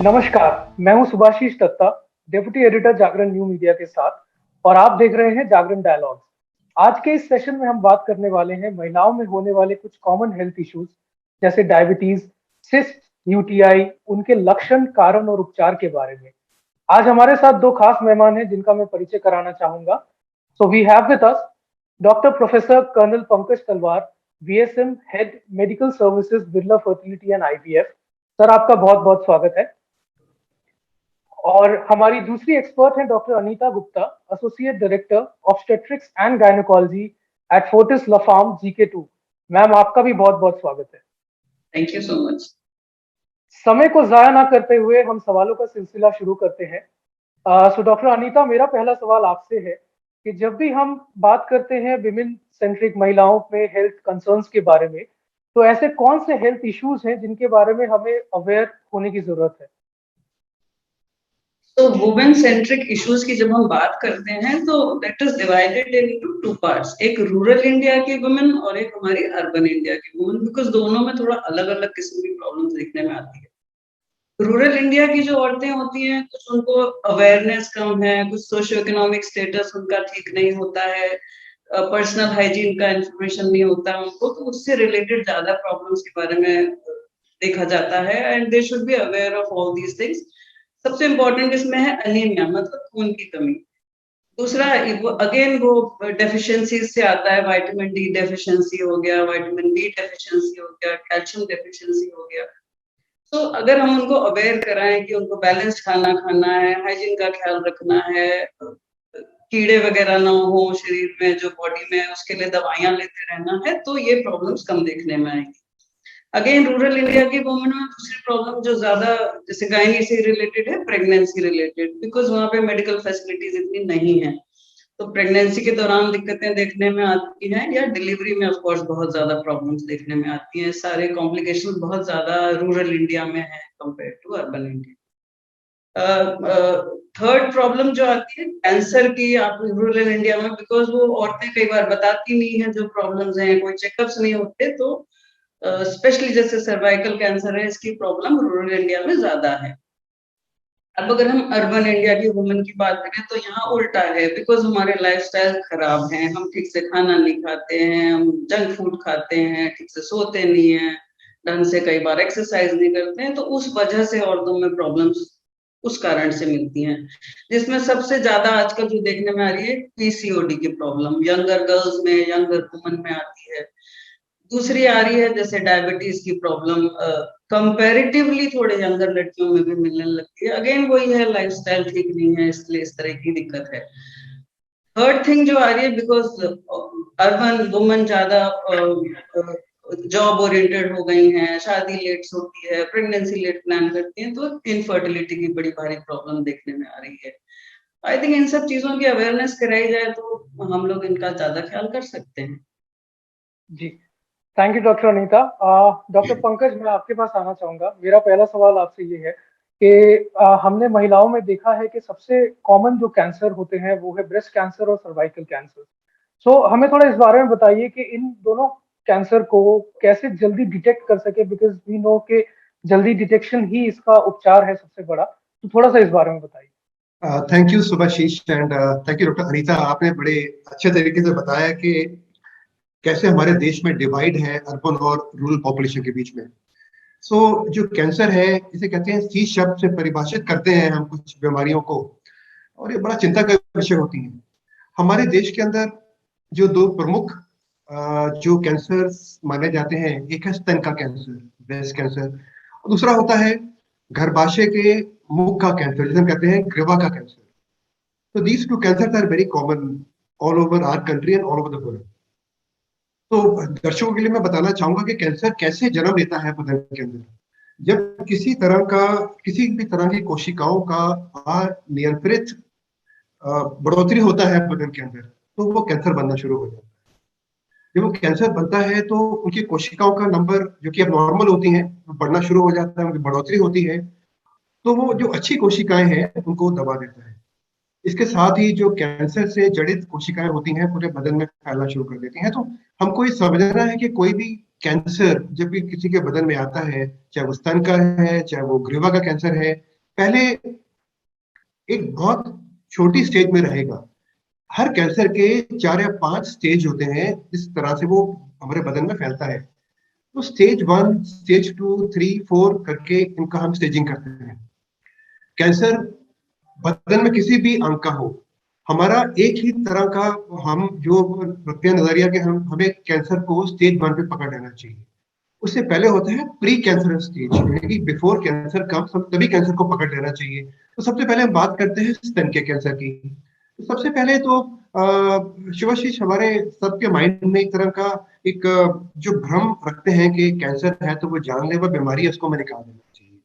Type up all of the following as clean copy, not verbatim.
नमस्कार, मैं हूं सुभाशीष दत्ता, डेप्यूटी एडिटर जागरण न्यू मीडिया के साथ और आप देख रहे हैं जागरण डायलॉग्स। आज के इस सेशन में हम बात करने वाले हैं महिलाओं में होने वाले कुछ कॉमन हेल्थ इश्यूज जैसे डायबिटीज, सिस्ट, यूटीआई, उनके लक्षण, कारण और उपचार के बारे में। आज हमारे साथ दो खास मेहमान हैं जिनका मैं परिचय कराना चाहूंगा। So we have with us doctor professor colonel Pankaj Talwar, BSM head medical services, Birla fertility and IVF. Sir, आपका बहुत बहुत स्वागत है। और हमारी दूसरी एक्सपर्ट है doctor Anita Gupta, associate director obstetrics and gynaecology at Fortis La Femme GK 2। Ma'am, आपका भी बहुत बहुत स्वागत है। Thank you so much. समय को जाया ना करते हुए हम सवालों का सिलसिला शुरू करते हैं। सो डॉक्टर अनीता, मेरा पहला सवाल आपसे है कि जब भी हम बात करते हैं विमेन सेंट्रिक महिलाओं में हेल्थ कंसर्न्स के बारे में, तो ऐसे कौन से हेल्थ इश्यूज हैं जिनके बारे में हमें अवेयर होने की जरूरत है? तो वुमेन सेंट्रिक इश्यूज की जब हम बात करते हैं तो that is divided into two parts, एक रूरल इंडिया की वुमेन और एक हमारी अर्बन इंडिया की वुमेन, बिकॉज दोनों में थोड़ा अलग अलग किस्म की प्रॉब्लम्स देखने में आती है। रूरल इंडिया की जो औरतें होती हैं, कुछ उनको अवेयरनेस कम है, कुछ सोशियो इकोनॉमिक स्टेटस उनका ठीक नहीं होता है, पर्सनल हाइजीन का इंफॉर्मेशन नहीं होता है उनको, तो उससे रिलेटेड ज्यादा प्रॉब्लम्स के बारे में देखा जाता है and they should be aware of all these things. सबसे इम्पोर्टेंट इसमें है अनीमिया, मतलब खून की कमी। दूसरा वो डेफिशिएंसीज से आता है, विटामिन डी डेफिशिएंसी हो गया, विटामिन बी डेफिशिएंसी हो गया, कैल्शियम डेफिशिएंसी हो गया। तो अगर हम उनको अवेयर कराएं कि उनको बैलेंस्ड खाना खाना है, हाइजीन का ख्याल रखना है, कीड़े वगैरह ना हो शरीर में जो बॉडी में, उसके लिए दवाइयां लेते रहना है, तो ये प्रॉब्लम्स कम देखने में आएंगी। अगेन रूरल इंडिया की वुमेन में दूसरी प्रॉब्लम जो ज्यादा जैसे गायनी से रिलेटेड है, प्रेगनेंसी रिलेटेड, बिकॉज वहां पे मेडिकल फैसिलिटीज इतनी नहीं है, तो प्रेगनेंसी के दौरान दिक्कतें देखने में आती हैं, या डिलीवरी में ऑफ कोर्स बहुत ज्यादा प्रॉब्लम्स देखने में आती हैं। सारे कॉम्प्लिकेशन बहुत ज्यादा रूरल इंडिया में है compare to urban India. Third problem जो आती है कैंसर की आप रूरल इंडिया में, बिकॉज वो औरतें कई बार बताती नहीं है जो प्रॉब्लम्स हैं, कोई चेकअप्स नहीं होते, तो स्पेशली जैसे सर्वाइकल कैंसर है, इसकी प्रॉब्लम रूरल इंडिया में ज्यादा है। अब अगर हम अर्बन इंडिया की वुमेन की बात करें तो यहाँ उल्टा है, बिकॉज हमारे लाइफस्टाइल खराब हैं, हम ठीक से खाना नहीं खाते हैं, हम जंक फूड खाते हैं, ठीक से सोते नहीं है, ढंग से कई बार एक्सरसाइज नहीं करते हैं, तो उस वजह से औरतों में प्रॉब्लम्स उस कारण से मिलती हैं, जिसमें सबसे ज्यादा आजकल जो देखने में आ रही है पीसीओडी की प्रॉब्लम यंगर गर्ल्स में, यंगर वुमेन में आती है। दूसरी आ रही है जैसे डायबिटीज की प्रॉब्लम, कंपैरेटिवली थोड़े यंगर लड़कियों में भी मिलने लगती है। अगेन वही है, लाइफस्टाइल ठीक नहीं है, इसलिए इस तरह की दिक्कत है। थर्ड थिंग जो आ रही है, बिकॉज अर्बन वुमेन ज्यादा जॉब ओरिएंटेड हो गई हैं, शादी लेट होती है, प्रेगनेंसी लेट प्लान करती हैं, तो इनफर्टिलिटी की बड़ी भारी प्रॉब्लम देखने में आ रही है। आई थिंक इन सब चीजों की अवेयरनेस कराई जाए तो हम लोग इनका ज्यादा ख्याल कर सकते हैं। जी, thank you doctor Anita. Doctor Pankaj, मैं आपके पास आना चाहूंगा। मेरा पहला सवाल आपसे ये है कि हमने महिलाओं में देखा है कि सबसे कॉमन जो कैंसर होते हैं वो है ब्रेस्ट कैंसर और सर्वाइकल कैंसर। सो हमें थोड़ा इस बारे में बताइए कि इन दोनों कैंसर को कैसे जल्दी डिटेक्ट कर सके, बिकॉज वी नो कि जल्दी डिटेक्शन ही इसका उपचार है सबसे बड़ा। तो थोड़ा सा इस बारे में बताइए। Thank you Subhashish and thank you doctor Anita. आपने बड़े अच्छे तरीके से बताया कि कैसे हमारे देश में डिवाइड है अर्बन और रूरल पॉपुलेशन के बीच में। जो कैंसर है, इसे कहते हैं, सी शब्द से परिभाषित करते हैं हम कुछ बीमारियों को, और ये बड़ा चिंता का विषय होती है। हमारे देश के अंदर जो दो प्रमुख जो कैंसर माने जाते हैं, एक है स्तन का कैंसर, ब्रेस्ट कैंसर, और दूसरा होता है गर्भाशय के मुख का कैंसर, जिसे हम कहते हैं ग्रीवा का कैंसर। तो these two cancer are very common all over our country and all over the world. तो दर्शकों के लिए मैं बताना चाहूंगा कि कैंसर कैसे जन्म लेता है बदन के अंदर। जब किसी भी तरह की कोशिकाओं का अनियंत्रित बढ़ोतरी होता है बदन के अंदर, तो वो कैंसर बनना शुरू हो जाता है। जब वो कैंसर बनता है तो उनकी कोशिकाओं का नंबर, जो कि अब नॉर्मल होती हैं, बढ़ना शुरू हो जाता है, उनकी बढ़ोतरी होती है, तो वो जो अच्छी कोशिकाएं हैं उनको दबा देता है। इसके साथ ही जो कैंसर से जड़ित कोशिकाएं होती हैं पूरे बदन में फैलना शुरू कर देती हैं। तो हमको ये समझना है कि कोई भी कैंसर जब भी किसी के बदन में आता है, चाहे वो स्तन का है, चाहे वो ग्रीवा का कैंसर है, पहले एक बहुत छोटी स्टेज में रहेगा। हर कैंसर के 4 या 5 स्टेज होते हैं, इस तरह से वो हमारे बदन में फैलता है। तो स्टेज 1, स्टेज 2, 3, 4 करके इनका हम स्टेजिंग करते हैं। कैंसर बदन में किसी भी अंग का हो, हमारा एक ही तरह का हम जो रखते हैं नजरिया के हमें कैंसर को स्टेज 1 पे पकड़ लेना चाहिए। उससे पहले होता है प्री कैंसर स्टेज, यानी कि बिफोर कैंसर कम्स हम तभी कैंसर को पकड़ लेना चाहिए। तो सबसे पहले हम बात करते हैं स्तन के कैंसर की। तो सबसे पहले तो शिवाशीष, हमारे सबके माइंड में एक तरह का एक जो भ्रम रखते हैं कि कैंसर है तो वो जानलेवा बीमारी है, उसको हमें निकाल देना चाहिए।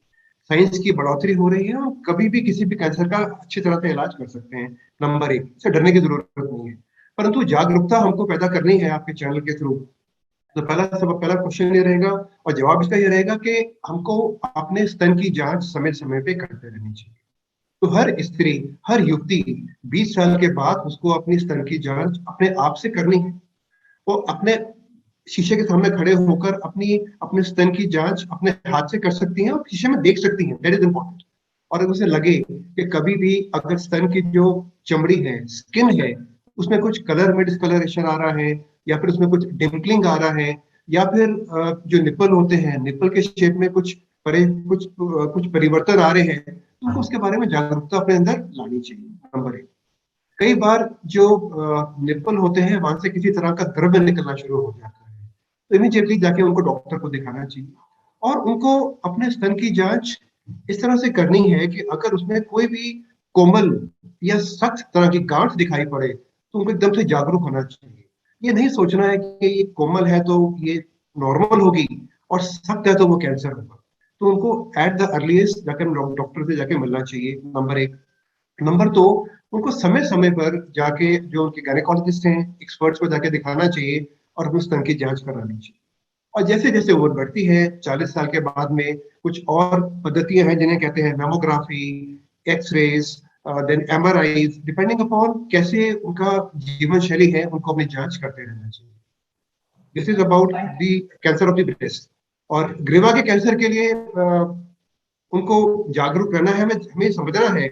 साइंस की बढ़ोतरी हो रही है, हम कभी भी किसी भी कैंसर का अच्छी तरह से इलाज कर सकते हैं। नंबर 1, इससे डरने की जरूरत नहीं है, परंतु जागरूकता हमको पैदा करनी है आपके चैनल के थ्रू। तो पहला क्वेश्चन ये रहेगा और जवाब इसका ये रहेगा कि हमको अपने स्तन की जांच समय समय पे करते रहनी चाहिए। तो हर स्त्री, हर युवती 20 साल के बाद उसको अपनी स्तन की जांच अपने आप से करनी है। वो अपने शीशे के सामने खड़े होकर अपने स्तन की जांच अपने हाथ से कर सकती हैं और शीशे में देख सकती हैं। That is important. और अगर उसे लगे कि कभी भी अगर स्तन की जो चमड़ी है, स्किन है, उसमें कुछ कलर में डिस्कलरेशन आ रहा है, या फिर उसमें कुछ डिम्पलिंग आ रहा है, या फिर जो निपल होते हैं, निपल के शेप में कुछ परिवर्तन आ रहे हैं, तो उनको उसके बारे में जागरूकता अपने अंदर लानी चाहिए। नंबर 1। कई बार जो निपल होते हैं वहां से किसी तरह का द्रव्य निकलना शुरू हो जाता है, तो इमीडिएटली जाके उनको डॉक्टर को दिखाना चाहिए। और उनको अपने स्तन की जांच इस तरह से करनी है कि अगर उसमें कोई भी कोमल या सख्त तरह की गांठ दिखाई पड़े तो उनको एकदम से जागरूक होना चाहिए। ये नहीं सोचना है कि ये कोमल है तो ये नॉर्मल होगी और सख्त है तो वो कैंसर होगा। तो उनको एट द अर्लीस्ट जाकर डॉक्टर से जाके मिलना चाहिए। नंबर 1। नंबर 2, उनको समय समय पर जाके जो उनके गायनेकोलॉजिस्ट हैं, एक्सपर्ट्स को जाके दिखाना चाहिए और अपने स्तन की जांच करानी चाहिए। और जैसे जैसे उम्र बढ़ती है, 40 साल के बाद में कुछ और पद्धतियां हैं जिन्हें कहते हैं mammography, x-rays, then MRI, depending upon कैसे उनका जीवन शैली है, उनको अपनी जांच करते रहना चाहिए। This is about the cancer of the breast. और ग्रीवा के कैंसर के लिए उनको जागरूक रहना है, हमें समझना है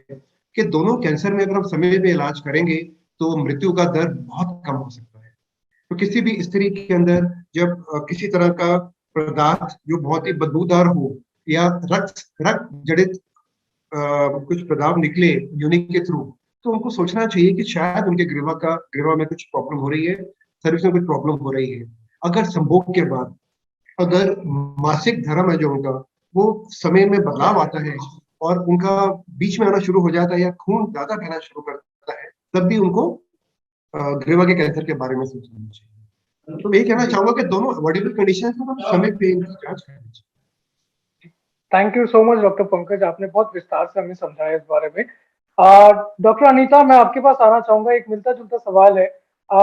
कि दोनों कैंसर में अगर हम समय पे इलाज करेंगे तो मृत्यु का दर बहुत कम हो सकता है। तो किसी भी स्त्री के अंदर जब किसी तरह का पदार्थ जो बहुत ही बदबूदार हो या रक्त जड़ित कुछ पदार्थ निकले यूनिक के थ्रू, तो उनको सोचना चाहिए कि शायद उनके ग्रीवा में कुछ प्रॉब्लम हो रही है, सर्विस में कुछ प्रॉब्लम हो रही है। अगर संभोग के बाद, अगर मासिक धर्म है जो उनका, वो समय में बदलाव आता है और उनका बीच में आना शुरू हो जाता है या खून ज्यादा बहना शुरू करता है, तब भी उनको ग्रीवा के कैंसर के बारे में सोचना चाहिए। तो यही कहना चाहूंगा कि दोनों अवॉइडेबल कंडीशन में हम समय पे इनकी जांच करनी चाहिए। Thank you so much doctor Pankaj, आपने बहुत विस्तार से हमें समझाया इस बारे में। डॉक्टर अनीता, मैं आपके पास आना चाहूंगा। एक मिलता जुलता सवाल है।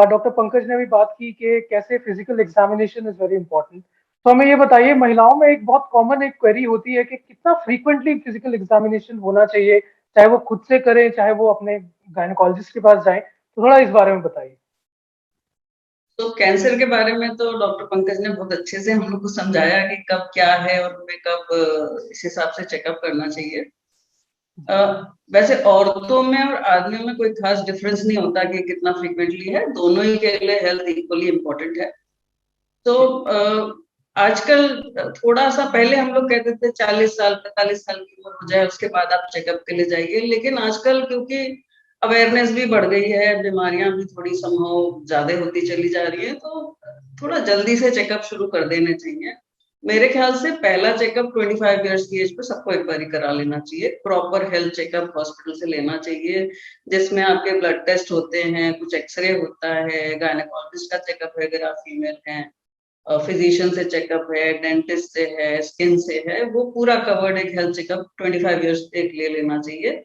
डॉक्टर पंकज ने भी बात की कि कैसे physical examination is very important. तो हमें ये बताइए, महिलाओं में एक बहुत कॉमन एक क्वेरी होती है कि कितना फ्रीक्वेंटली फिजिकल एग्जामिनेशन होना चाहिए, चाहे वो खुद से करें चाहे वो अपने गायनेकोलॉजिस्ट के पास जाएं। तो थोड़ा इस बारे में बताइए। तो कैंसर के बारे में तो डॉक्टर पंकज ने बहुत अच्छे से हम लोग को समझाया कि कब क्या है और हमें कब इस हिसाब से चेकअप करना चाहिए। वैसे औरतों में और आदमियों में कोई खास डिफरेंस नहीं होता कि कितना फ्रीक्वेंटली है, दोनों ही के लिए हेल्थ इक्वली इम्पोर्टेंट है। तो आजकल थोड़ा सा, पहले हम लोग कहते थे 40 साल 45 साल की उम्र हो जाए उसके बाद आप चेकअप के लिए जाइए, लेकिन आजकल क्योंकि अवेयरनेस भी बढ़ गई है, बीमारियां भी थोड़ी संभव ज्यादा होती चली जा रही है, तो थोड़ा जल्दी से चेकअप शुरू कर देने चाहिए। मेरे ख्याल से पहला चेकअप 25 इयर्स की एज पे सबको एक बार करा लेना चाहिए। प्रॉपर हेल्थ चेकअप हॉस्पिटल से लेना चाहिए, जिसमें आपके ब्लड टेस्ट होते हैं, कुछ एक्सरे होता है, गायनेकोलॉजिस्ट का चेकअप है अगर आप फीमेल हैं, फिजिशियन से चेकअप है, डेंटिस्ट से है, स्किन से है, वो पूरा कवर्ड एक हेल्थ चेकअप 25 इयर्स एक ले लेना चाहिए।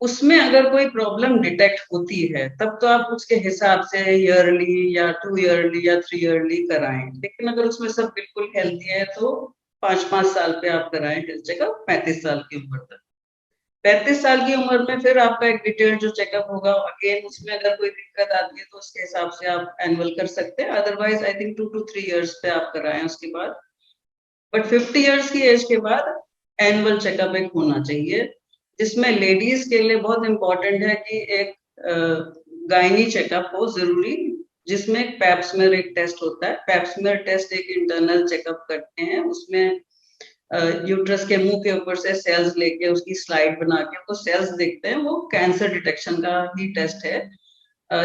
उसमें अगर कोई प्रॉब्लम डिटेक्ट होती है तब तो आप उसके हिसाब से ईयरली या 2 ईयरली या 3 ईयरली कराएं, लेकिन अगर उसमें सब बिल्कुल हेल्थी है तो 5-5 साल पे आप कराएं हेल्थ चेकअप 35 साल की उम्र तक। 35 साल की उम्र में फिर आपका एक डिटेल जो चेकअप होगा, अगेन उसमें अगर कोई दिक्कत आती है तो उसके हिसाब से आप एनुअल कर सकते हैं, otherwise I think 2 to 3 years पे आप कराएं उसके बाद। बट 50 इयर्स की एज के बाद एनुअल चेकअप एक होना चाहिए। जिसमें लेडीज के लिए बहुत इम्पोर्टेंट है कि एक गायनी चेकअप हो जरूरी, जिसमें पैप्समेर एक टेस्ट होता है। पैप्समेर टेस्ट एक इंटरनल चेकअप करते हैं, उसमें यूट्रस के मुंह के ऊपर से सेल्स लेके उसकी स्लाइड बना के वो सेल्स देखते हैं। वो कैंसर डिटेक्शन का ही टेस्ट है।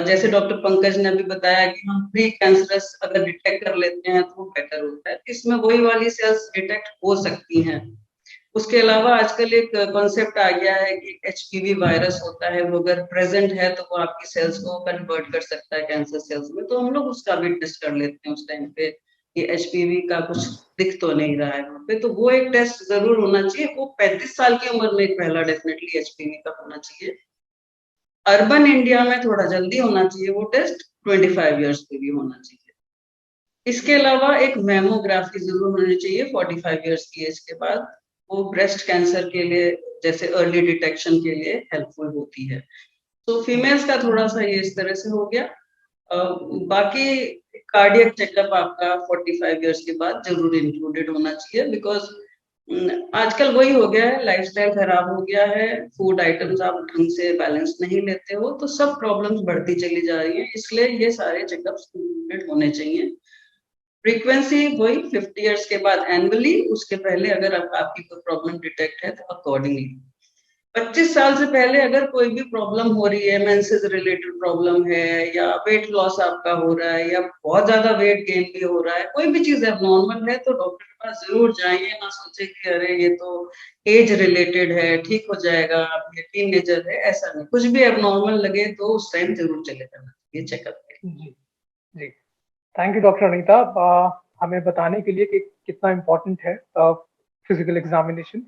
जैसे डॉक्टर पंकज ने अभी बताया कि हम प्री कैंसरस अगर डिटेक्ट कर लेते हैं तो वो बेटर होता है। इसमें वही वाली सेल्स डिटेक्ट हो सकती हैं। उसके अलावा आजकल एक कॉन्सेप्ट आ गया है कि एचपीवी वायरस होता है, वो अगर प्रेजेंट है तो वो आपकी सेल्स को कन्वर्ट कर सकता है कैंसर सेल्स में, तो हम लोग उसका भी टेस्ट कर लेते हैं उस टाइम पे कि एचपीवी का कुछ दिख तो नहीं रहा है वहां पे। तो वो एक टेस्ट जरूर होना चाहिए। वो 35 साल की उम्र में एक पहला डेफिनेटली एचपीवी का होना चाहिए। अर्बन इंडिया में थोड़ा जल्दी होना चाहिए वो टेस्ट, 25 ईयर्स पे भी होना चाहिए। इसके अलावा एक मेमोग्राफी जरूर होनी चाहिए 45 ईयर्स की एज के बाद। वो ब्रेस्ट कैंसर के लिए जैसे अर्ली डिटेक्शन के लिए हेल्पफुल होती है। तो फीमेल्स का थोड़ा सा ये इस तरह से हो गया। बाकी कार्डियक चेकअप आपका 45 ईयर्स के बाद जरूर इंक्लूडेड होना चाहिए, बिकॉज आजकल वही हो गया है, लाइफस्टाइल खराब हो गया है, फूड आइटम्स आप ढंग से बैलेंस नहीं लेते हो, तो सब प्रॉब्लम्स बढ़ती चली जा रही है। इसलिए ये सारे चेकअप्स इंक्लूडेड होने चाहिए। फ्रीक्वेंसी वही 50 ईयर्स के बाद एनुअली, उसके पहले अगर आपकी कोई प्रॉब्लम डिटेक्ट है तो अकॉर्डिंगली। 25 साल से पहले अगर कोई भी प्रॉब्लम हो रही है, मेंसेस रिलेटेड प्रॉब्लम है या वेट लॉस आपका हो रहा है या बहुत ज्यादा वेट गेन भी हो रहा है, कोई भी चीज एबनॉर्मल है, तो डॉक्टर के पास जरूर जाइए। ना सोचे कि अरे ये तो एज रिलेटेड है, ठीक हो जाएगा, आप ये टीनेजर है, ऐसा नहीं। कुछ भी एबनॉर्मल लगे तो उस टाइम जरूर चले जाना चाहिए चेकअप के। जी जी, थैंक यू डॉक्टर अनीता हमें बताने के लिए कि कितना इम्पोर्टेंट है फिजिकल एग्जामिनेशन।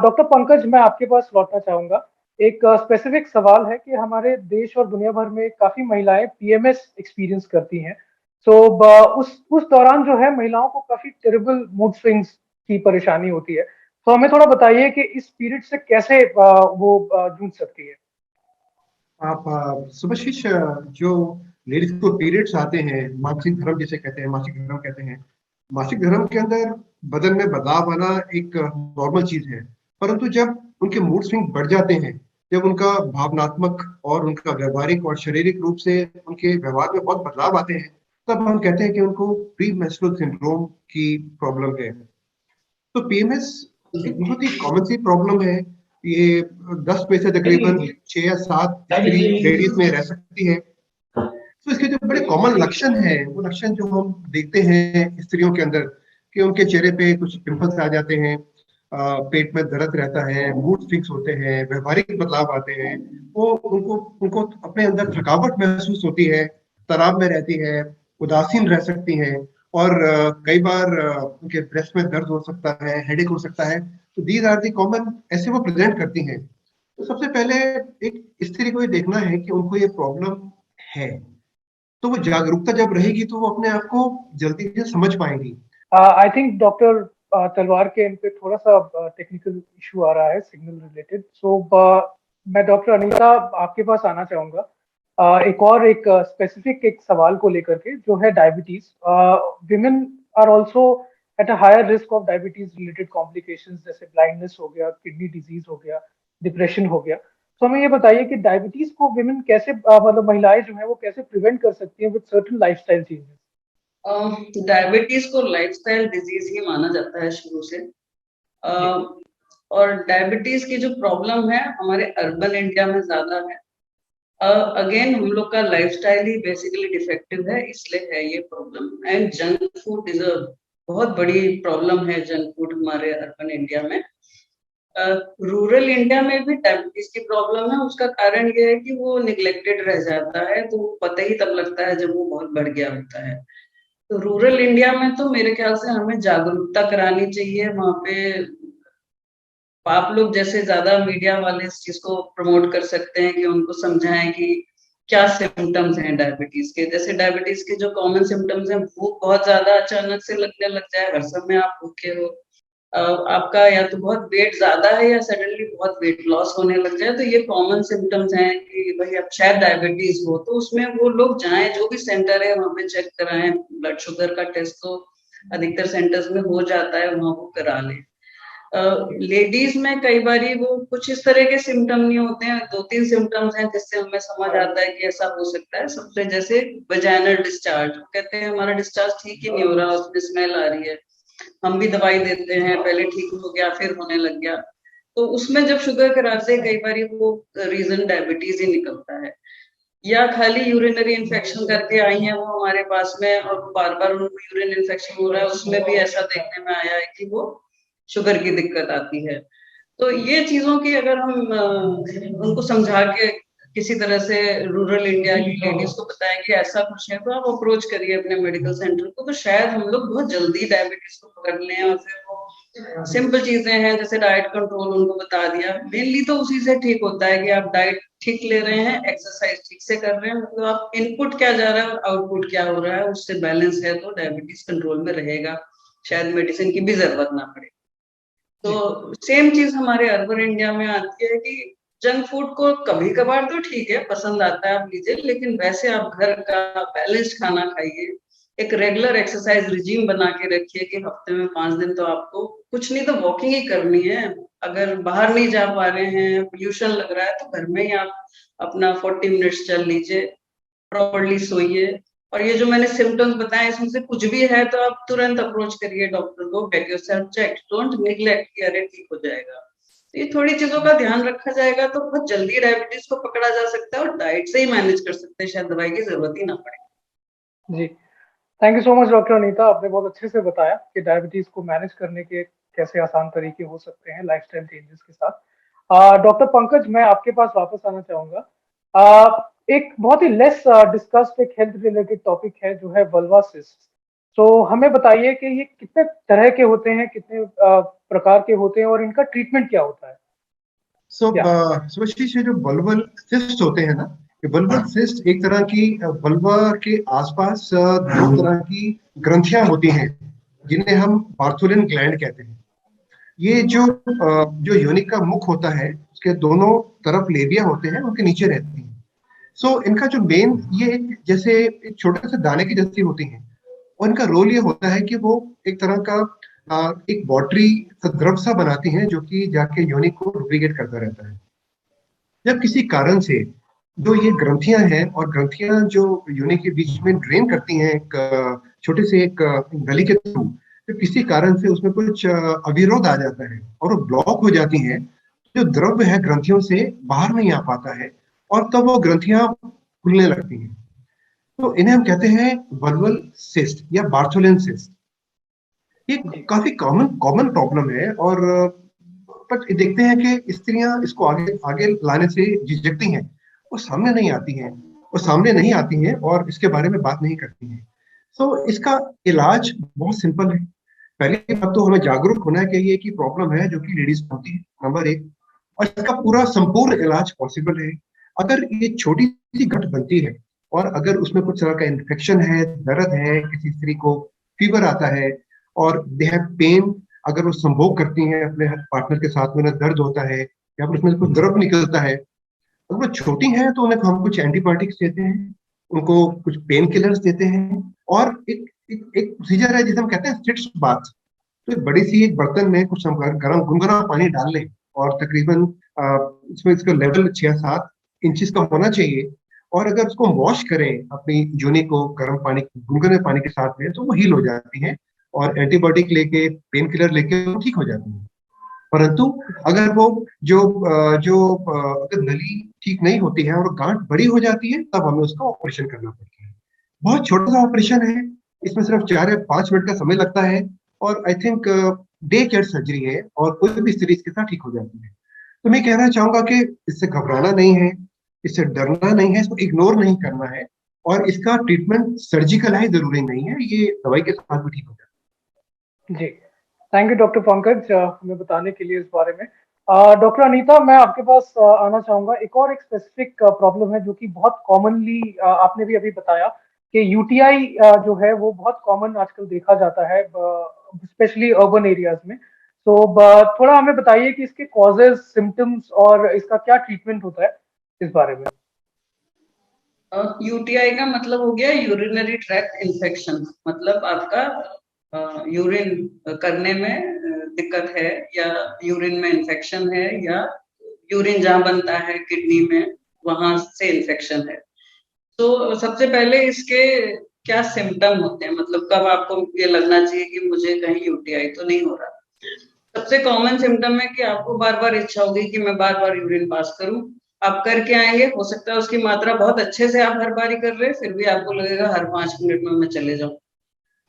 डॉक्टर पंकज, मैं आपके पास लौटना चाहूंगा। एक स्पेसिफिक सवाल है कि हमारे देश और दुनिया भर में काफी महिलाएं पीएमएस एक्सपीरियंस करती हैं। तो उस दौरान जो है महिलाओं को काफी टेरिबल मूड स्विंग्स की परेशानी होती है। तो हमें थोड़ा बताइए कि इस पीरियड से कैसे वो जूझ सकती है। आप सुभाशीष, जो लेडीज को पीरियड्स आते हैं, मासिक धर्म जिसे कहते हैं, मासिक धर्म कहते हैं, मासिक धर्म के अंदर बदन में बदलाव आना एक नॉर्मल चीज है। परंतु जब उनके मूड स्विंग बढ़ जाते हैं, जब उनका भावनात्मक और उनका व्यवहारिक और शारीरिक रूप से उनके व्यवहार में बहुत बदलाव आते हैं, तब हम कहते हैं कि उनको प्री मेंस्ट्रुअल सिंड्रोम की प्रॉब्लम है। तो पीएमएस एक बहुत ही कॉमन सी प्रॉब्लम है। ये 10 में से तकरीबन 6 या 7 स्त्री लेडीज में रह सकती है। तो इसके जो बड़े कॉमन लक्षण हैं, वो लक्षण जो हम देखते हैं स्त्रियों के अंदर, कि उनके चेहरे पे कुछ पिंपल्स आ जाते हैं, पेट में दर्द रहता है, मूड फिक्स होते हैं, व्यवहारिक बदलाव आते हैं, वो उनको उनको अपने अंदर थकावट महसूस होती है, तनाव में रहती है, उदासीन रह सकती हैं, और कई बार उनके ब्रेस्ट में दर्द हो सकता है, हेडेक हो सकता है। तो दीज आर दी कॉमन, ऐसे वो प्रेजेंट करती हैं। तो सबसे पहले एक स्त्री को ये देखना है कि उनको ये प्रॉब्लम है। तो वो जागरूकता जब रहेगी तो वो अपने आप को जल्दी से समझ पाएंगी। आई थिंक डॉक्टर तलवार के इन पे थोड़ा सा टेक्निकल इशू आ रहा है सिग्नल रिलेटेड। सो मैं डॉक्टर अनीता आपके पास आना चाहूंगा एक स्पेसिफिक एक सवाल को लेकर के, जो है diabetes. Women are also at a higher risk of diabetes related complications, जैसे ब्लाइंडनेस हो गया, किडनी डिजीज हो गया, डिप्रेशन हो गया। तो हमें ये बताइए कि डायबिटीज को विमेन कैसे मतलब महिलाएं जो है वो कैसे प्रिवेंट कर सकती हैं with certain lifestyle changes. Diabetes को लाइफस्टाइल डिजीज ही माना जाता है शुरू से। और डायबिटीज की जो प्रॉब्लम है हमारे अर्बन इंडिया में ज्यादा है। अगेन हम लोग का लाइफस्टाइल ही बेसिकली डिफेक्टिव है, इसलिए है ये problem. And junk food is a बहुत बड़ी प्रॉब्लम है, जंक फूड हमारे अर्बन इंडिया में। रूरल इंडिया में भी डायबिटीज की प्रॉब्लम है। उसका कारण ये है कि वो निग्लेक्टेड रह जाता है, तो पता ही तब लगता है जब वो बहुत बढ़ गया होता है। तो रूरल इंडिया में तो मेरे ख्याल से हमें जागरूकता करानी चाहिए वहां पे। आप लोग जैसे ज्यादा मीडिया वाले इस चीज को प्रमोट कर सकते हैं कि उनको समझाएं कि क्या सिम्टम्स हैं डायबिटीज के। जैसे डायबिटीज के जो कॉमन सिम्टम्स हैं, भूख बहुत ज्यादा अचानक से लगने लग जाए, हर समय आप भूखे हो, आपका या तो बहुत वेट ज्यादा है या सडनली बहुत वेट लॉस होने लग जाए, तो ये कॉमन सिम्टम्स हैं कि भाई अब शायद डायबिटीज हो। तो उसमें वो लोग जाएं, जो भी सेंटर है वहां पे चेक कराएं। ब्लड शुगर का टेस्ट तो अधिकतर सेंटर्स में हो जाता है, वहां वो करा लें। लेडीज में कई बारी वो कुछ इस तरह के सिम्टम नहीं होते हैं, 2-3 सिम्टम्स हैं जिससे हमें समझ आता है कि ऐसा हो सकता है। सबसे जैसे वजाइनल डिस्चार्ज, कहते हैं हमारा डिस्चार्ज ठीक ही नहीं हो रहा, उसमें स्मेल आ रही है, हम भी दवाई देते हैं, पहले ठीक हो गया फिर होने लग गया। तो उसमें जब शुगर कराते हैं कई बारी वो रीजन डायबिटीज ही निकलता है, या खाली यूरिनरी इन्फेक्शन करके आई हैं वो हमारे पास में और बार बार उनको यूरिन इन्फेक्शन हो रहा है, उसमें भी ऐसा देखने में आया है कि वो शुगर की दिक्कत आती है। तो ये चीजों की अगर हम उनको समझा के किसी तरह से रूरल इंडिया की लेडीज को बताएं कि ऐसा कुछ है, तो आप अप्रोच करिए अपने मेडिकल सेंटर को, तो शायद हम लोग बहुत जल्दी डायबिटीज को पकड़ लें। और फिर वो सिंपल चीजें हैं जैसे डाइट कंट्रोल उनको बता दिया, मेनली तो उसी से ठीक होता है कि आप डाइट ठीक ले रहे हैं, एक्सरसाइज ठीक से कर रहे हैं, मतलब आप इनपुट क्या जा रहा है और आउटपुट क्या हो रहा है उससे बैलेंस है, तो डायबिटीज कंट्रोल में रहेगा, शायद मेडिसिन की भी जरूरत ना पड़े। तो सेम चीज हमारे अर्बन इंडिया में आती है कि जंक फूड को कभी कभार तो ठीक है, पसंद आता है आप लीजिए, लेकिन वैसे आप घर का बैलेंस्ड खाना खाइए, एक रेगुलर एक्सरसाइज रिजीम बना के रखिए कि हफ्ते में 5 दिन तो आपको कुछ नहीं तो वॉकिंग ही करनी है। अगर बाहर नहीं जा पा रहे हैं, पोल्यूशन लग रहा है, तो घर में ही आप अपना 40 मिनट्स चल लीजिए, प्रॉपरली सोइए। और ये जो मैंने सिम्टम्स बताए इसमें से कुछ भी है तो आप तुरंत अप्रोच करिए डॉक्टर को, get yourself checked, don't neglect कि अरे ठीक हो जाएगा। तो ये थोड़ी चीजों का ध्यान रखा जाएगा तो बहुत जल्दी डायबिटीज को पकड़ा जा सकता है और डाइट से ही मैनेज कर सकते हैं, शायद दवाई की जरूरत ही ना पड़े। जी, thank you so much doctor Anita, आपने बहुत अच्छे से बताया कि डायबिटीज को मैनेज करने के कैसे आसान तरीके हो सकते हैं लाइफस्टाइल चेंजेस के साथ। डॉक्टर पंकज, मैं आपके पास वापस आना चाहूंगा। एक बहुत ही लेस डिस्कस्ड एक हेल्थ रिलेटेड टॉपिक है जो है वल्वा सिस्ट। तो हमें बताइए कि ये कितने तरह के होते हैं, कितने प्रकार के होते हैं और इनका ट्रीटमेंट क्या होता है? सुभाषीष, ये जो बल्बल सिस्ट होते हैं ना, ये बल्बल सिस्ट एक तरह की बल्बा के आसपास दो तरह की ग्रंथियां होती हैं जिन्हें हम बार्थोलिन ग्लैंड कहते हैं। ये जो योनिक का मुख होता है उसके दोनों तरफ लेबिया होते हैं, उनके नीचे रहती हैं। सो इनका जो मेन, ये एक जैसे एक छोटे से दाने की जैसी होती हैं, और इनका रोल ये होता है कि वो एक तरह का एक वाटरी द्रव सा बनाती हैं जो कि जाके योनि को लुब्रिकेट करता रहता है। जब किसी कारण से जो ये ग्रंथियां हैं, और ग्रंथियां जो योनि के बीच में ड्रेन करती हैं एक छोटे से एक गली के थ्रू, तो किसी कारण से उसमें कुछ अविरोध आ जाता है और वो ब्लॉक हो जाती हैं, जो द्रव्य है ग्रंथियों से बाहर नहीं आ पाता है, और तब वो ग्रंथियां खुलने लगती हैं। तो इन्हें हम कहते हैं वल्वल सिस्ट या बार्थोलिन सिस्ट। ये काफी कॉमन कॉमन प्रॉब्लम है, और बट देखते हैं कि स्त्रियां इसको आगे आगे लाने से झिझकती हैं, वो सामने नहीं आती हैं, और इसके बारे में बात नहीं करती हैं। तो इसका इलाज बहुत सिंपल है। पहली बात तो हमें जागरूक होना चाहिए कि प्रॉब्लम है जो कि लेडीज को होती है, नंबर एक। और इसका पूरा संपूर्ण इलाज पॉसिबल है। अगर ये छोटी सी गंठ बनती है और अगर उसमें कुछ तरह का इन्फेक्शन है, दर्द है, किसी स्त्री को फीवर आता है और दे हैव पेन, अगर वो संभोग करती हैं अपने पार्टनर के साथ में, उन्हें दर्द होता है या फिर उसमें कुछ द्रव निकलता है, अगर वो छोटी हैं तो उन्हें हम कुछ एंटीबायोटिक्स देते हैं, उनको कुछ पेन किलर्स देते हैं, और एक प्रोसीजर है जिसे हम कहते हैं सिट्स बाथ। तो एक बड़ी सी एक बर्तन में कुछ हम गर्म गुनगुना पानी डाल लें, और तकरीबन इसमें इसका लेवल 6-7 इंचेस का होना चाहिए, और अगर उसको वॉश करें अपनी योनि को गर्म पानी, गुनगुने पानी के साथ में, तो वो हील हो जाती है, और एंटीबायोटिक लेके, पेन किलर लेके वो ठीक हो जाती है। परंतु अगर वो अगर नली ठीक नहीं होती है और गांठ बड़ी हो जाती है, तब हमें उसका ऑपरेशन करना पड़ता है। बहुत छोटा सा ऑपरेशन है, इसमें सिर्फ 4 या 5 मिनट का समय लगता है, और I think day care surgery है, और कोई भी स्त्री इसके साथ ठीक हो जाती है। तो मैं कहना चाहूंगा कि इससे घबराना नहीं है, इससे डरना नहीं है, इसको इग्नोर नहीं करना है, और इसका ट्रीटमेंट सर्जिकल है, जरूरी नहीं है, ये दवाई के साथ भी ठीक हो जाता जी, थैंक यू डॉक्टर पंकज हमें बताने के लिए इस बारे में। डॉक्टर अनीता, मैं आपके पास आना चाहूंगा। एक और एक स्पेसिफिक प्रॉब्लम है जो कि बहुत कॉमनली आपने भी अभी बताया कि यूटीआई जो है वो बहुत कॉमन आजकल देखा जाता है, स्पेशली अर्बन एरियाज में। तो थोड़ा हमें बताइए कि इसके कॉजेज, सिम्टम्स और इसका क्या ट्रीटमेंट होता है, इस बारे में। यूटीआई का मतलब हो गया यूरिनरी ट्रैक्ट इन्फेक्शन, मतलब आपका यूरिन करने में दिक्कत है, या यूरिन में इन्फेक्शन है, या यूरिन जहाँ बनता है किडनी में वहां से इन्फेक्शन है। तो सबसे पहले इसके क्या सिम्टम होते हैं, मतलब कब आपको ये लगना चाहिए कि मुझे कहीं यूटीआई तो नहीं हो रहा। सबसे कॉमन सिम्टम है कि आपको बार बार इच्छा होगी कि मैं बार बार यूरिन पास करूं। आप करके आएंगे, हो सकता है उसकी मात्रा बहुत अच्छे से आप हर बारी कर रहे हैं, फिर भी आपको लगेगा हर 5 मिनट में मैं चले जाऊं।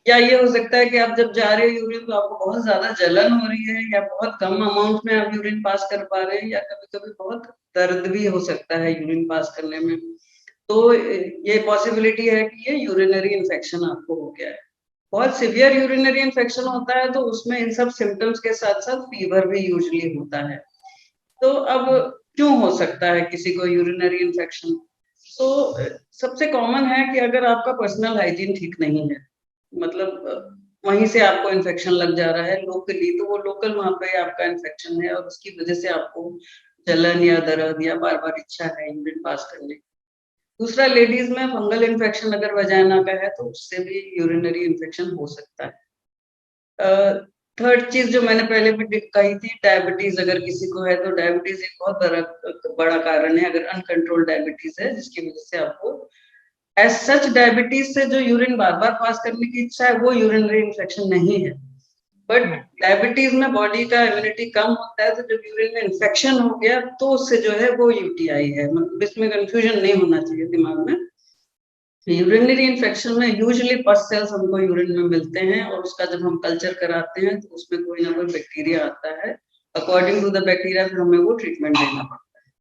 या ये हो सकता है कि आप जब जा रहे हो यूरिन तो आपको बहुत ज्यादा जलन हो रही है, या बहुत कम अमाउंट में आप यूरिन पास कर पा रहे हैं, या कभी कभी बहुत दर्द भी हो सकता है यूरिन पास करने में। तो ये पॉसिबिलिटी है कि ये यूरिनरी इन्फेक्शन आपको हो गया है। बहुत सिवियर यूरिनरी इन्फेक्शन होता है तो उसमें इन सब सिम्टम्स के साथ साथ फीवर भी यूजुअली होता है। तो अब क्यों हो सकता है किसी को यूरिनरी इन्फेक्शन? तो सबसे कॉमन है कि अगर आपका पर्सनल हाइजीन ठीक नहीं है, मतलब वहीं से आपको इन्फेक्शन लग जा रहा है लोकली, तो वो लोकल वहां पे आपका इन्फेक्शन है और उसकी वजह से आपको जलन या दर्द या बार बार इच्छा है यूरिन पास करने की। दूसरा, लेडीज में फंगल इन्फेक्शन अगर वजाइना का है तो उससे भी यूरिनरी इन्फेक्शन हो सकता है। थर्ड चीज जो मैंने पहले भी कही थी, डायबिटीज अगर किसी को है तो डायबिटीज एक बहुत बड़ा कारण है, अगर अनकंट्रोल्ड डायबिटीज है जिसकी वजह से आपको एज सच डायबिटीज से जो यूरिन बार बार पास करने की इच्छा है वो यूरिनरी इन्फेक्शन नहीं है। बट डायबिटीज में बॉडी का इम्यूनिटी कम होता है, तो जब यूरिन में इन्फेक्शन हो गया तो उससे जो है वो यूटीआई है। मतलब इसमें कंफ्यूजन नहीं होना चाहिए दिमाग में। यूरिनरी इन्फेक्शन में यूजुअली पस सेल्स हमको यूरिन में मिलते हैं और उसका जब हम कल्चर कराते हैं तो उसमें कोई ना कोई बैक्टीरिया आता है। अकॉर्डिंग टू द बैक्टीरिया फिर हमें वो ट्रीटमेंट देना पड़ता है।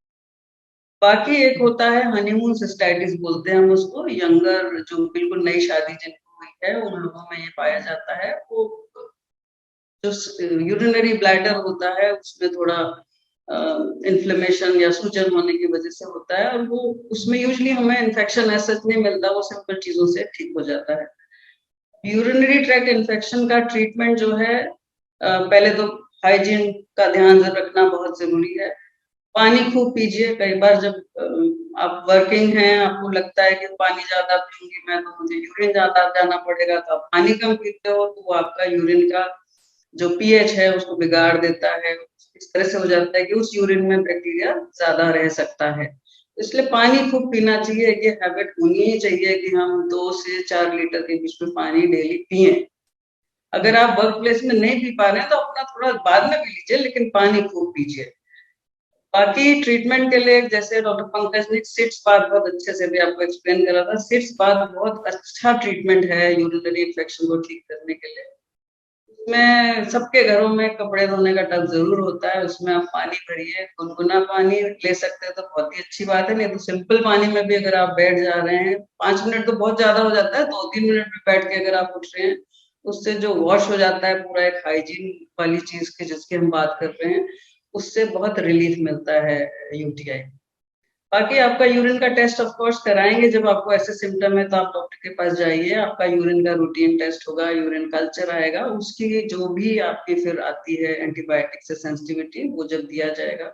बाकी एक होता है हनीमून सिस्टाइटिस बोलते हैं हम उसको, यंगर जो बिल्कुल नई शादी जिनको हुई है उन लोगों में ये पाया जाता है। वो जो यूरिनरी ब्लैडर होता है उसमें थोड़ा इन्फ्लेमेशन या सूजन होने की वजह से होता है, और वो उसमें यूजुअली हमें इन्फेक्शन ऐसा नहीं मिलता, वो सिंपल चीजों से ठीक हो जाता है। यूरिनरी ट्रैक्ट इन्फेक्शन का ट्रीटमेंट जो है, पहले तो हाइजीन का ध्यान रखना बहुत जरूरी है। पानी खूब पीजिए। कई बार जब आप वर्किंग हैं, आपको लगता है कि पानी ज्यादा पीऊंगी मैं तो मुझे यूरिन ज्यादा जाना पड़ेगा, तो आप पानी कम पीते हो तो वो आपका यूरिन का जो पीएच है उसको बिगाड़ देता है। इस तरह से हो जाता है कि उस यूरिन में बैक्टीरिया ज्यादा रह सकता है। इसलिए पानी खूब पीना चाहिए। ये हैबिट होनी ही चाहिए कि हम 2 से 4 लीटर के बीच में पानी डेली पिए। अगर आप वर्क प्लेस में नहीं पी पा रहे हैं तो अपना थोड़ा बाद में पी लीजिए, लेकिन पानी खूब पीजिए। बाकी ट्रीटमेंट के लिए जैसे डॉक्टर पंकज ने सिट्स बाथ बहुत अच्छे से भी आपको एक्सप्लेन करा था। सिट्स बाथ बहुत अच्छा ट्रीटमेंट है यूरिनरी इन्फेक्शन को ठीक करने के लिए। उसमें सबके घरों में कपड़े धोने का टब जरूर होता है, उसमें आप पानी भरिए। गुनगुना पानी ले सकते हैं तो बहुत ही अच्छी बात है, नहीं तो सिंपल पानी में भी अगर आप बैठ जा रहे हैं, 5 मिनट तो बहुत ज्यादा हो जाता है, 2-3 मिनट में बैठ के अगर आप उठ रहे हैं, उससे जो वॉश हो जाता है पूरा एक हाइजीन वाली चीज की जिसकी हम बात कर रहे हैं, उससे बहुत रिलीफ मिलता है यूटीआई। बाकी आपका यूरिन का टेस्ट ऑफ कोर्स कराएंगे। जब आपको ऐसे सिम्टम है तो आप डॉक्टर के पास जाइए। आपका यूरिन का रूटीन टेस्ट होगा, यूरिन कल्चर आएगा, उसकी जो भी आपकी फिर आती है एंटीबायोटिक से सेंसिटिविटी, वो जब दिया जाएगा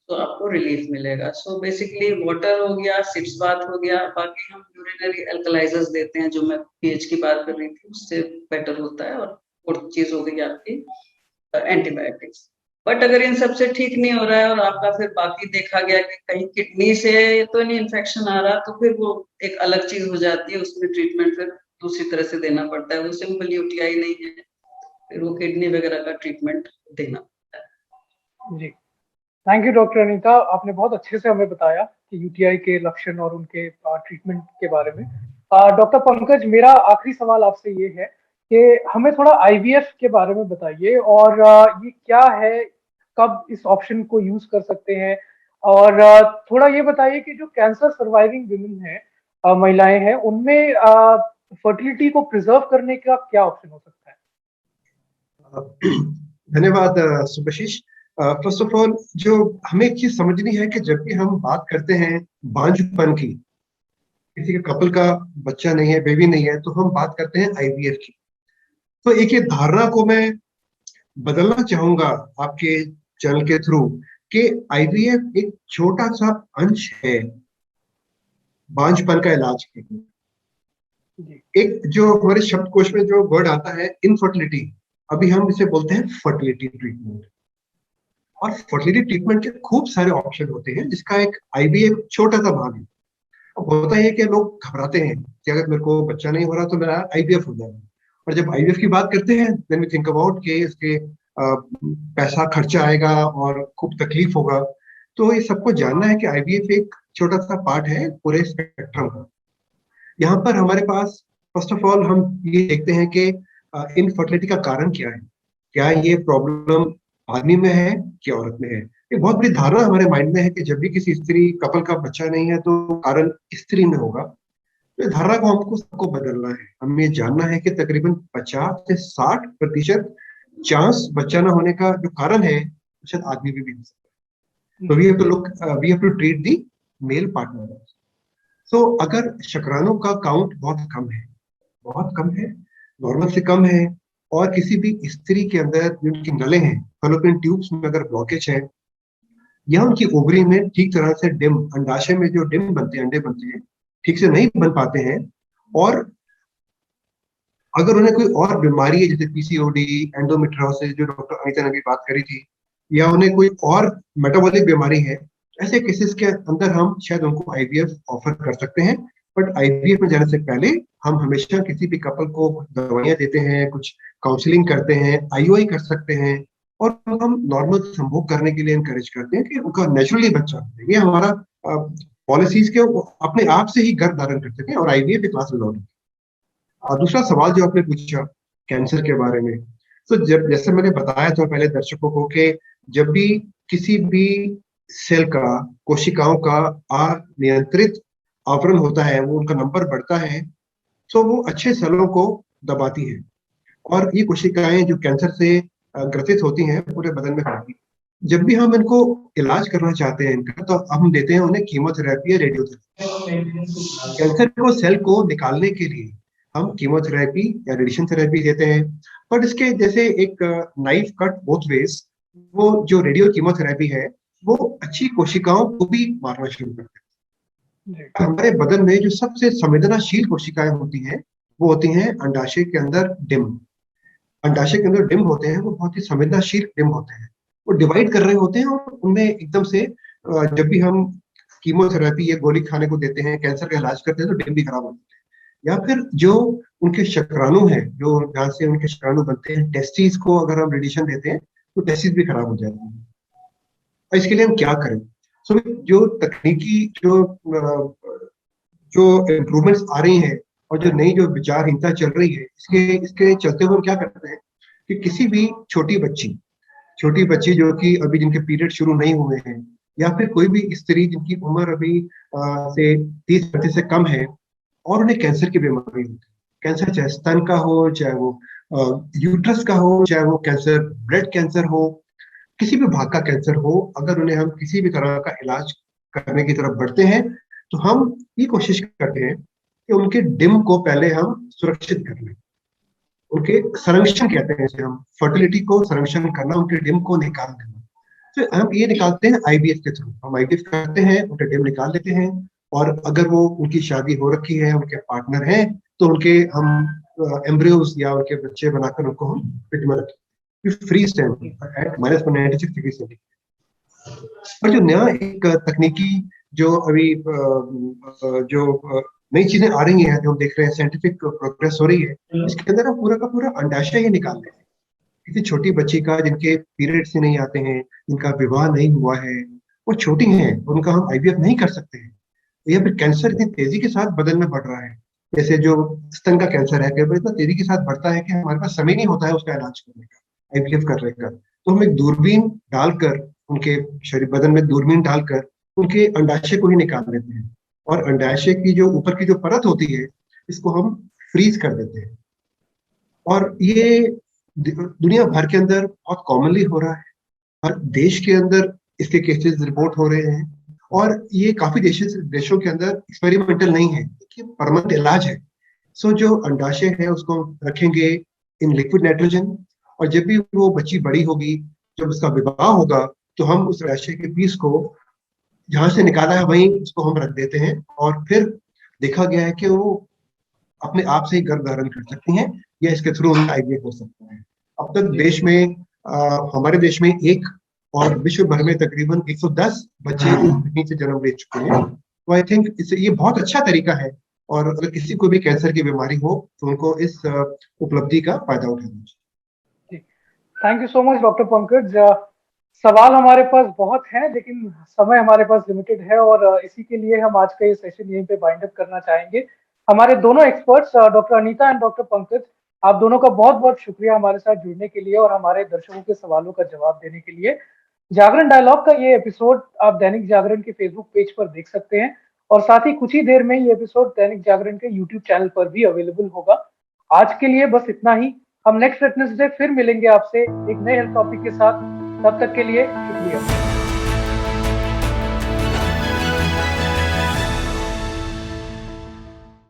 तो आपको रिलीफ मिलेगा। सो बेसिकली वाटर हो गया, सिट्स बाथ हो गया। बाकी हम यूरिनरी एल्कलाइजर्स देते हैं, जो मैं पीएच की बात कर रही थी, उससे बेटर होता है। और फोर्थ चीज हो गई आपकी एंटीबायोटिक्स। बट अगर इन सबसे ठीक नहीं हो रहा है और आपका फिर बाकी देखा गया कि कहीं किडनी से तो नहीं इन्फेक्शन आ रहा, तो फिर वो एक अलग चीज हो जाती है। उसमें ट्रीटमेंट फिर दूसरी तरह से देना पड़ता है। वो सिंपल यूटीआई नहीं है, फिर वो किडनी वगैरह का ट्रीटमेंट देना पड़ता है। जी, थैंक यू डॉक्टर अनीता। आपने बहुत अच्छे से हमें बताया कि यूटीआई के लक्षण और उनके ट्रीटमेंट के बारे में। डॉक्टर पंकज, मेरा आखिरी सवाल आपसे ये है कि हमें थोड़ा आईवीएफ के बारे में बताइए, और ये क्या है, कब इस ऑप्शन को यूज कर सकते हैं, और थोड़ा ये बताइए कि जो कैंसर सर्वाइविंग विमेन है, महिलाएं हैं, उनमें फर्टिलिटी को प्रिजर्व करने का क्या ऑप्शन हो सकता है? धन्यवाद सुभाशीष। फर्स्ट ऑफ ऑल, जो हमें एक चीज समझनी है कि जब भी हम बात करते हैं बांझपन की, किसी के कपल का बच्चा नहीं है, बेबी नहीं है, तो हम बात करते हैं आईवीएफ की। तो एक ये धारणा को मैं बदलना चाहूंगा आपके चैनल के थ्रू कि आईवीएफ एक छोटा सा अंश है बांझपन का इलाज के लिए। एक जो हमारे शब्दकोश में जो वर्ड आता है इनफर्टिलिटी, अभी हम इसे बोलते हैं फर्टिलिटी ट्रीटमेंट। और फर्टिलिटी ट्रीटमेंट के खूब सारे ऑप्शन होते हैं, जिसका एक आईवीएफ छोटा सा भाग है। अब होता है कि लोग घबराते हैं कि अगर मेरे को बच्चा नहीं हो रहा तो मेरा आईवीएफ हो जाएगा। और जब आईवीएफ की बात करते हैं देन वी थिंक अबाउट कि इसके पैसा खर्चा आएगा और खूब तकलीफ होगा। तो ये सबको जानना है कि आईवीएफ एक छोटा सा पार्ट है पूरे स्पेक्ट्रम का। यहाँ पर हमारे पास फर्स्ट ऑफ ऑल हम ये देखते हैं कि इनफर्टिलिटी का कारण क्या है। क्या ये प्रॉब्लम आदमी में है कि औरत में है? एक बहुत बड़ी धारणा हमारे माइंड में है कि जब भी किसी स्त्री कपल का बच्चा नहीं है तो कारण स्त्री में होगा। तो इस धारणा को हमको सबको बदलना है। हमें जानना है कि तकरीबन 50 से 60% चांस बच्चा ना होने का जो कारण है शायद आदमी भी हो सकता है। तो we have to treat the male partner. So अगर शुक्राणु का काउंट बहुत कम है, नॉर्मल से कम है, और किसी भी स्त्री के अंदर जो उनकी नलें हैं, फैलोपियन ट्यूब्स में अगर ब्लॉकेज है, या उनकी ओवरी में ठीक तरह से डिम, अंडाशय में जो डिम बनते हैं, अंडे बनते हैं, ठीक से नहीं बन पाते हैं, और अगर उन्हें कोई और बीमारी है जैसे पीसीओडी, एंडोमेट्रियोसिस जो डॉक्टर अनीता ने भी बात करी थी, या उन्हें कोई और मेटाबॉलिक बीमारी है, ऐसे केसेस के अंदर हम शायद उनको आईवीएफ ऑफर कर सकते हैं। बट आईवीएफ में जाने से पहले हम हमेशा किसी भी कपल को दवाइयां देते हैं, कुछ काउंसलिंग करते हैं, आईओआई कर सकते हैं, और हम नॉर्मल संभोग करने के लिए इनकरेज करते हैं कि उनका नेचुरली बच्चा हो। ये हमारा पॉलिसीज के अपने आप से ही गर्भ धारण कर सकें, और आईवीएफ एक क्लास अलाउड है। दूसरा सवाल जो आपने पूछा कैंसर के बारे में, तो जब जैसे मैंने बताया था पहले दर्शकों को कि जब भी किसी भी सेल का, कोशिकाओं का अनियंत्रित आवरण होता है, वो उनका नंबर बढ़ता है, तो वो अच्छे सेलों को दबाती है, और ये कोशिकाएं जो कैंसर से ग्रसित होती हैं पूरे बदन में फैलती हैं। जब भी हम इनको इलाज करना चाहते हैं इनका, तो हम देते हैं उन्हें कीमोथेरेपी या रेडियोथेरेपी। कैंसर को, सेल को निकालने के लिए हम कीमोथेरेपी या रेडिएशन थेरेपी देते हैं। बट इसके जैसे एक नाइफ कट बोथ वेज, वो जो रेडियो कीमोथेरेपी है वो अच्छी कोशिकाओं को भी मारना शुरू करते हैं। हमारे बदन में जो सबसे संवेदनशील कोशिकाएं होती हैं वो होती हैं अंडाशय के अंदर डिम। अंडाशय के अंदर डिम होते हैं, वो बहुत ही संवेदनशील डिम होते हैं। वो डिवाइड कर रहे होते हैं, और उनमें एकदम से जब भी हम कीमोथेरेपी या गोली खाने को देते हैं, कैंसर का इलाज करते हैं, तो डिम भी खराब होते हैं। या फिर जो उनके शुक्राणु हैं, जो जहाँ से उनके शुक्राणु बनते हैं, टेस्टिस को अगर हम रेडिएशन देते हैं तो टेस्टिस भी खराब हो जाते हैं। और इसके लिए हम क्या करें? सो जो तकनीकी जो इम्प्रूवमेंट्स आ रही हैं, और जो नई जो विचारहीनता चल रही है, इसके चलते हुए हम क्या करते हैं कि किसी भी छोटी बच्ची जो कि अभी जिनके पीरियड शुरू नहीं हुए हैं, या फिर कोई भी स्त्री जिनकी उम्र अभी से 30-35 से कम है, और उन्हें कैंसर की बीमारी होती है, कैंसर चाहे स्तन का हो, चाहे वो यूट्रस का हो, चाहे वो कैंसर ब्लड कैंसर हो, किसी भी भाग का कैंसर हो, अगर उन्हें हम किसी भी तरह का इलाज करने की तरफ बढ़ते हैं, तो हम ये कोशिश करते हैं कि उनके डिम को पहले हम सुरक्षित कर लें। उनके संरक्षण कहते हैं इसे हम, फर्टिलिटी को संरक्षण करना, उनके डिम को निकाल देना। तो हम ये निकालते हैं आईवीएफ के थ्रू। हम आईवीएफ करते हैं, उनके डिम निकाल लेते हैं, और अगर वो उनकी शादी हो रखी है, उनके पार्टनर हैं, तो उनके हम एम्ब्रियोज या उनके बच्चे बनाकर उनको हम पेट में रखें freeze time at -196 degree centigrade. और जो नया एक तकनीकी जो अभी जो नई चीजें आ रही हैं, जो हम देख रहे हैं, साइंटिफिक प्रोग्रेस हो रही है, इसके अंदर हम पूरा का पूरा अंडाशय ही निकाल रहे हैं। किसी छोटी बच्ची का जिनके पीरियड से नहीं आते हैं, जिनका विवाह नहीं हुआ है, वो छोटी हैं, उनका हम आईवीएफ नहीं कर सकते हैं। या फिर कैंसर इतनी तेजी के साथ बदन में बढ़ रहा है, जैसे जो स्तन का कैंसर है, इतना तेजी के साथ बढ़ता है कि हमारे पास समय नहीं होता है उसका इलाज करने का, आईवीएफ करने का। तो हम एक दूरबीन डालकर, उनके शरीर बदन में दूरबीन डालकर उनके अंडाशय को ही निकाल लेते हैं, और अंडाशय की जो ऊपर की जो परत होती है, इसको हम फ्रीज कर देते हैं। और ये दुनिया भर के अंदर बहुत कॉमनली हो रहा है। हर देश के अंदर इसके केसेस रिपोर्ट हो रहे हैं, और ये काफी देशों के अंदर एक्सपेरिमेंटल नहीं है, ये परमानेंट इलाज है। सो जो अंडाशय है उसको रखेंगे इन लिक्विड नाइट्रोजन, और जब भी वो बच्ची बड़ी होगी, जब उसका विवाह होगा, तो हम उस अंडाशय के पीस को जहां से निकाला है वहीं उसको हम रख देते हैं, और फिर देखा गया है कि वो अपने आप से ही गर्भ धारण कर सकती हैं, या इसके थ्रू उनका आईवीएफ हो सकता है। अब अब तक देश में हमारे देश में एक और विश्व भर में तकरीबन 110 बच्चे किडनी से जन्म ले चुके हैं। तो आई थिंक इससे ये बहुत अच्छा तरीका है, और अगर किसी को भी कैंसर की बीमारी हो तो उनको इस उपलब्धि का फायदा उठाना चाहिए। Thank you so much doctor Pankaj. सवाल हमारे पास बहुत हैं, लेकिन समय हमारे पास लिमिटेड है, और इसी के लिए हम आज का ये सेशन यहीं पे बाइंड अप करना चाहेंगे। हमारे दोनों experts doctor Anita and doctor Pankaj, आप दोनों का बहुत बहुत शुक्रिया हमारे साथ जुड़ने के लिए और हमारे दर्शकों के सवालों का जवाब देने के लिए। जागरण डायलॉग का ये एपिसोड आप दैनिक जागरण के फेसबुक पेज पर देख सकते हैं, और साथ ही कुछ ही देर में ये एपिसोड दैनिक जागरण के यूट्यूब चैनल पर भी अवेलेबल होगा। आज के लिए बस इतना ही। हम नेक्स्ट वेडनेसडे फिर मिलेंगे आपसे एक नए हेल्थ टॉपिक के साथ। तब तक के लिए शुक्रिया।